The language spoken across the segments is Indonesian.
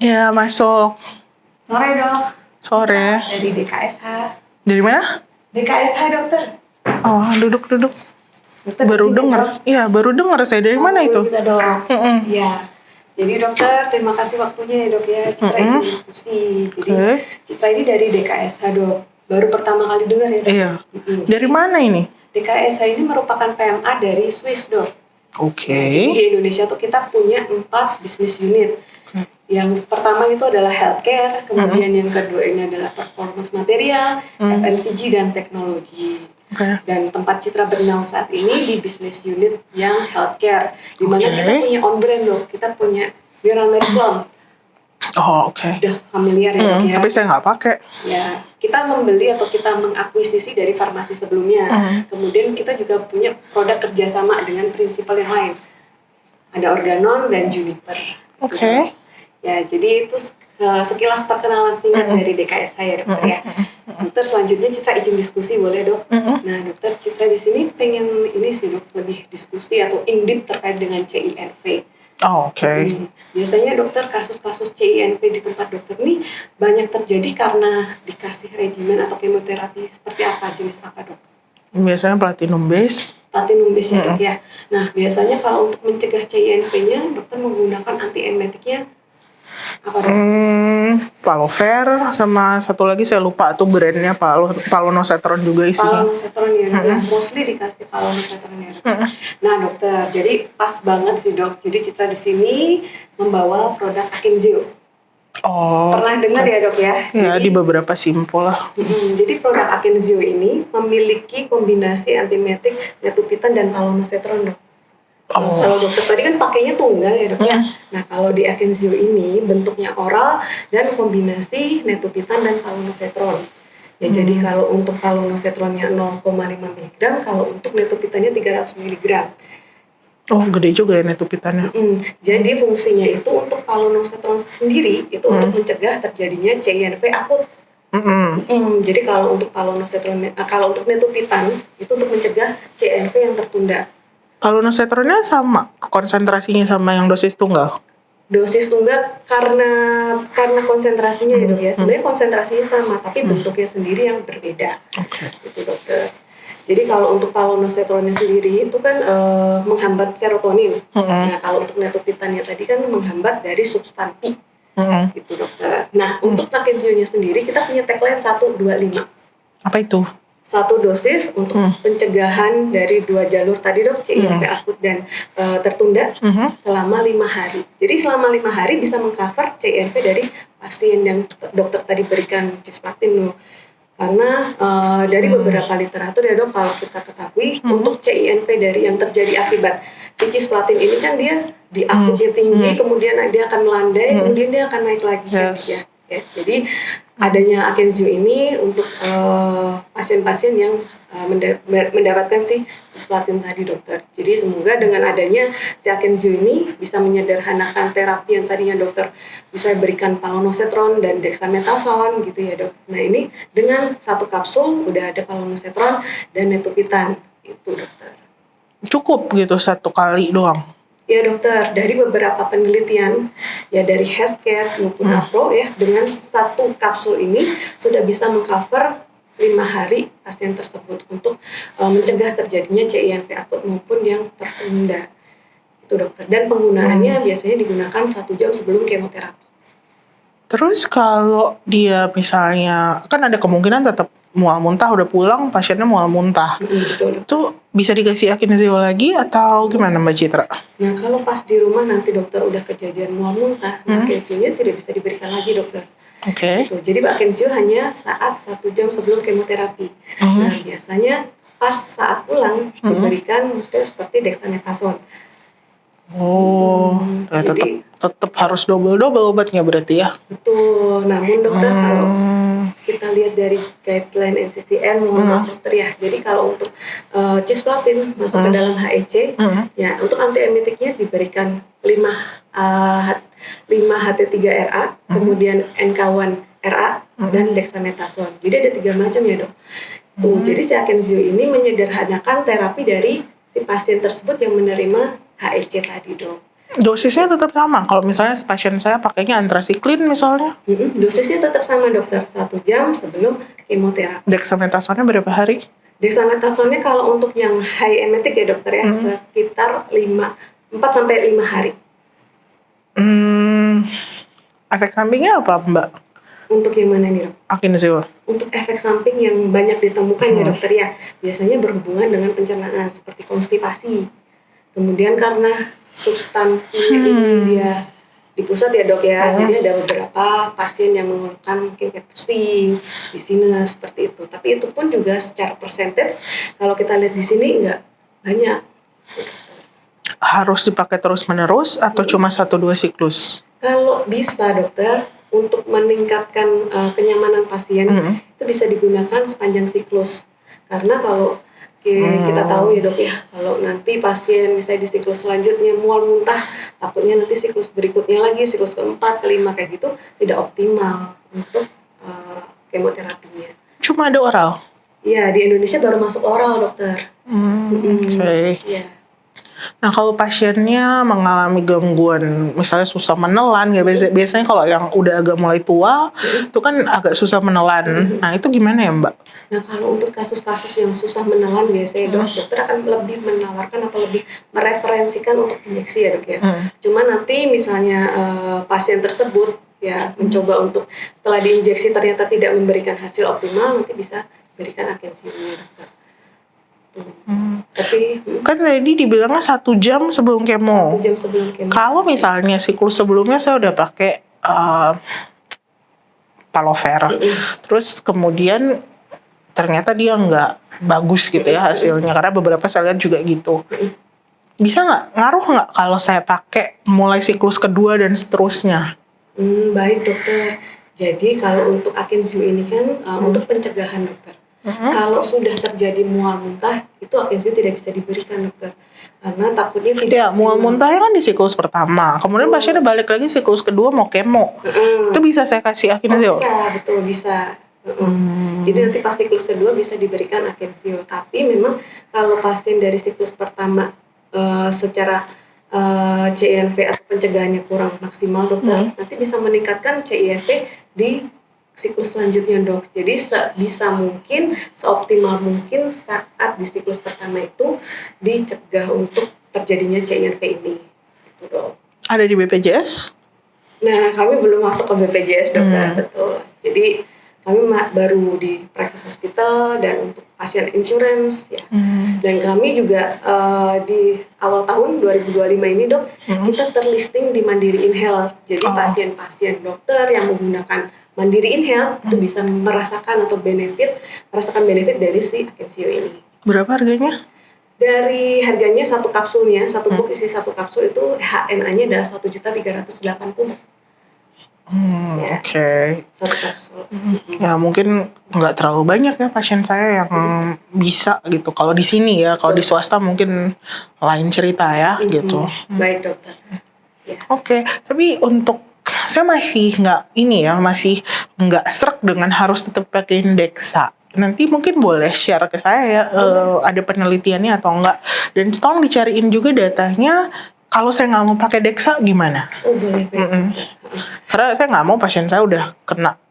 Ya, masuk. Sore dok. Sore. Dari DKSH. Dari mana? DKSH dokter. Oh, duduk. Dokter Baru begini, dengar. dok. Iya, baru dengar saya. Dari mana itu? Kita dok. Mm-mm. Iya. Jadi dokter, terima kasih waktunya ya dok ya. Citra Mm-mm. izin diskusi. Jadi Oke. Citra ini dari DKSH dok. Baru pertama kali dengar ya dok. Iya. Dari mana ini? DKSH ini merupakan PMA dari Swiss dok. Oke. Jadi di Indonesia tuh kita punya 4 bisnis unit. Yang pertama itu adalah healthcare, kemudian yang kedua ini adalah performance material, FMCG dan teknologi. Oke. Dan tempat Citra bernaung saat ini di bisnis unit yang healthcare, di mana kita punya on brand dok, kita punya Miramar Flom. Oh, oke. Udah familiar ya dok ya. Tapi saya nggak pakai. Ya, kita membeli atau kita mengakuisisi dari farmasi sebelumnya. Kemudian kita juga punya produk kerjasama dengan prinsipal yang lain. Ada Organon dan Juniper. Oke. Ya, jadi itu sekilas perkenalan singkat dari DKSH ya dokter ya. Dokter, selanjutnya Citra izin diskusi boleh dok? Nah dokter, Citra di sini pengen ini sih dok, lebih diskusi atau in-depth terkait dengan CINV. Oh, oke. Biasanya dokter, kasus-kasus CINV di tempat dokter ini banyak terjadi karena dikasih regimen atau kemoterapi seperti apa, jenis apa dok? Biasanya platinum base. Platinum base ya dok ya. Nah biasanya kalau untuk mencegah CINV-nya, dokter menggunakan anti-emetiknya apa dok? Palover sama satu lagi saya lupa tuh brandnya, Palonosetron juga isinya. Palonosetron ya dok ya. Mostly dikasih palonosetron ya dok. Nah dokter, jadi pas banget sih dok. Jadi Citra di sini membawa produk Akenzeo. Oh. Pernah dengar ya dok ya? Ya, jadi, di beberapa simpul lah. Jadi produk Akenzeo ini memiliki kombinasi antiemetik, netopitan dan palonosetron dok. Kalau dokter tadi kan pakainya tunggal ya dok ya. Nah kalau di Akenzeo ini bentuknya oral dan kombinasi netopitan dan palonosetron. Ya jadi kalau untuk palonosetronnya 0,5 mg, kalau untuk netopitannya 300 mg. Oh, gede juga ya netopitannya. Jadi fungsinya itu untuk palonosetron sendiri itu untuk mencegah terjadinya CINV akut. Jadi kalau untuk palonosetron, kalau untuk netopitan itu untuk mencegah CINV yang tertunda. Palonosetronnya sama konsentrasinya sama yang dosis tunggal? Dosis tunggal karena konsentrasinya ya dok ya. Sebenarnya konsentrasinya sama, tapi bentuknya sendiri yang berbeda. Itu dokter. Jadi kalau untuk palonosetronnya sendiri itu kan menghambat serotonin. Nah kalau untuk netopitannya tadi kan menghambat dari substansi. Itu dokter. Nah untuk Akenzeo-nya sendiri kita punya tagline 125. Apa itu? 1 dosis untuk pencegahan dari 2 jalur tadi dok, CINV akut dan tertunda selama 5 hari. Jadi selama 5 hari bisa mengcover CINV dari pasien yang dokter tadi berikan cisplatin dok. Karena dari beberapa literatur ya dok, kalau kita ketahui untuk CINV dari yang terjadi akibat cisplatin ini kan dia di akutnya tinggi, kemudian dia akan melandai, kemudian dia akan naik lagi. Jadi adanya Akenzeo ini untuk pasien-pasien yang mendapatkan si cisplatin tadi dokter. Jadi semoga dengan adanya si Akenzeo ini bisa menyederhanakan terapi yang tadinya dokter bisa berikan palonosetron dan dexamethasone gitu ya dok. Nah ini dengan 1 kapsul udah ada palonosetron dan netopitan itu dokter. Cukup gitu 1 kali doang? Ya dokter, dari beberapa penelitian ya dari Healthcare maupun APRO ya, dengan 1 kapsul ini sudah bisa mengcover 5 hari pasien tersebut untuk mencegah terjadinya CINV akut maupun yang tertunda. Itu dokter. Dan penggunaannya biasanya digunakan 1 jam sebelum kemoterapi. Terus kalau dia misalnya kan ada kemungkinan tetap mual muntah, udah pulang pasiennya mual muntah. Betul. Itu bisa dikasih Akenzeo lagi atau gimana Mbak Citra? Nah kalau pas di rumah nanti dokter udah kejadian mual muntah, Akenzeo-nya tidak bisa diberikan lagi dokter. Gitu. Jadi Akenzeo hanya saat 1 jam sebelum kemoterapi. Nah biasanya pas saat pulang diberikan mestinya seperti dexamethasone. Jadi tetap harus double obatnya berarti ya? Betul. Namun dokter kalau kita lihat dari guideline NCCN, mohon maaf dokter ya. Jadi kalau untuk cisplatin masuk ke dalam HEC, ya untuk antiemetiknya diberikan 5 HT3RA, kemudian NK1RA dan dexamethasone. Jadi ada 3 macam ya dok. Jadi si Akenzeo ini menyederhanakan terapi dari si pasien tersebut yang menerima HEC tadi dok. Dosisnya tetap sama. Kalau misalnya pasien saya pakainya antrasiklin misalnya, Dosisnya tetap sama dokter, 1 jam sebelum kemoterapi. dexamethasonenya berapa hari? Dexamethasone kalau untuk yang high emetic ya dokter ya, sekitar 4 sampai 5 hari. Efek sampingnya apa Mbak? Untuk yang mana nih dok? Akensio. Untuk efek samping yang banyak ditemukan ya dokter ya, biasanya berhubungan dengan pencernaan seperti konstipasi. Kemudian karena substansinya ini dia di pusat ya dok ya, jadi ada beberapa pasien yang mengeluhkan mungkin kayak pusing, dizziness seperti itu. Tapi itu pun juga secara percentage kalau kita lihat di sini nggak banyak. Harus dipakai terus-menerus atau cuma 1-2 siklus? Kalau bisa dokter, untuk meningkatkan kenyamanan pasien itu bisa digunakan sepanjang siklus. Karena kalau kita tahu ya dok ya, kalau nanti pasien misalnya di siklus selanjutnya mual muntah, takutnya nanti siklus berikutnya lagi, siklus keempat, kelima kayak gitu tidak optimal untuk kemoterapinya. Cuma ada oral? Iya, di Indonesia baru masuk oral dokter. Oke. Iya. Nah kalau pasiennya mengalami gangguan, misalnya susah menelan, ya biasanya kalau yang udah agak mulai tua, itu kan agak susah menelan. Nah itu gimana ya Mbak? Nah kalau untuk kasus-kasus yang susah menelan biasanya dokter akan lebih menawarkan atau lebih mereferensikan untuk injeksi ya dok ya. Cuma nanti misalnya pasien tersebut ya mencoba untuk setelah diinjeksi ternyata tidak memberikan hasil optimal, nanti bisa berikan Akensio dokter. Tapi kan tadi dibilangnya 1 jam sebelum kemo. 1 jam sebelum kemo. Kalau misalnya siklus sebelumnya saya udah pakai Palover, terus kemudian ternyata dia nggak bagus gitu ya hasilnya, karena beberapa saya lihat juga gitu. Bisa nggak ngaruh nggak kalau saya pakai mulai siklus kedua dan seterusnya? Baik dokter. Jadi kalau untuk Akensio ini kan untuk pencegahan dokter. Kalau sudah terjadi mual muntah, itu Akensio tidak bisa diberikan dokter, karena takutnya tidak. Ya, mual muntahnya kan di siklus pertama, kemudian pasiennya balik lagi siklus kedua mau kemo, itu bisa saya kasih Akensio? Bisa, betul bisa. Jadi nanti pas siklus kedua bisa diberikan Akensio. Tapi memang kalau pasien dari siklus pertama secara CINV atau pencegahannya kurang maksimal dokter, nanti bisa meningkatkan CINV di siklus selanjutnya dok. Jadi sebisa mungkin, seoptimal mungkin saat di siklus pertama itu dicegah untuk terjadinya CINV ini. Itu dok. Ada di BPJS? Nah kami belum masuk ke BPJS dokter, betul. Jadi kami baru di private hospital dan untuk pasien insurance ya. Dan kami juga di awal tahun 2025 ini dok, kita terlisting di Mandiri InHealth. Jadi pasien-pasien dokter yang menggunakan Mandiri InHealth itu bisa merasakan benefit dari si Akensio ini. Berapa harganya? Dari harganya satu kapsulnya, satu box isi 1 kapsul itu HNA-nya adalah 1.380.000. Ya, Oke. 1 kapsul. Ya mungkin nggak terlalu banyak ya pasien saya yang bisa gitu. Kalau di sini ya, kalau di swasta mungkin lain cerita ya gitu. Baik dokter. Ya. Oke, tapi untuk saya masih nggak srek dengan harus tetap pakai Dexa. Nanti mungkin boleh share ke saya ya, ada penelitiannya atau enggak. Dan tolong dicariin juga datanya. Kalau saya nggak mau pakai Dexa gimana? Oh boleh. Karena saya nggak mau pasien saya udah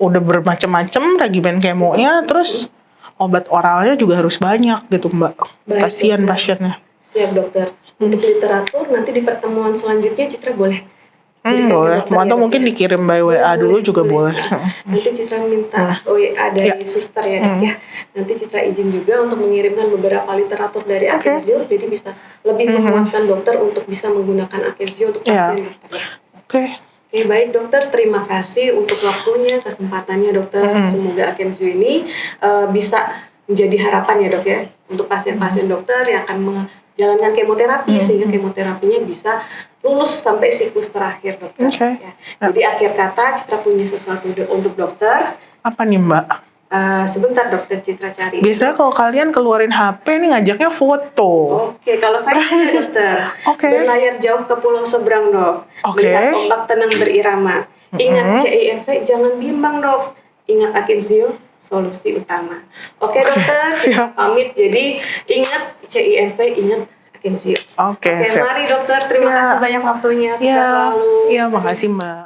bermacam-macam regimen kemonya, terus obat oralnya juga harus banyak gitu Mbak. Kasihan pasiennya. Siap dokter. Untuk literatur nanti di pertemuan selanjutnya Citra boleh. Boleh. Atau mungkin dikirim by WA dulu juga boleh. Nanti Citra minta WA dari suster ya dok ya. Nanti Citra izin juga untuk mengirimkan beberapa literatur dari Akensio, jadi bisa lebih menguatkan dokter untuk bisa menggunakan Akensio untuk pasien dokter ya. Oke, baik dokter, terima kasih untuk waktunya, kesempatannya dokter. Semoga Akensio ini bisa menjadi harapan ya dok ya untuk pasien-pasien dokter yang akan menjalankan kemoterapi sehingga kemoterapinya bisa lulus sampai siklus terakhir dokter. Ya. Jadi akhir kata Citra punya sesuatu untuk dokter. Apa nih Mbak? Sebentar dokter Citra cari. Biasanya kalau kalian keluarin HP nih ngajaknya foto. Oke, kalau saya dokter berlayar jauh ke pulau seberang dok. Melihat ombak tenang berirama. Ingat CINV, jangan bimbang dok. Ingat Akensio, solusi utama. Oke dokter, kita pamit. Jadi ingat CINV, ingat McKinsey. Oke, Oke, sip. mari dokter, terima Ya. kasih banyak waktunya, sukses Iya, selalu. iya, makasih Mbak.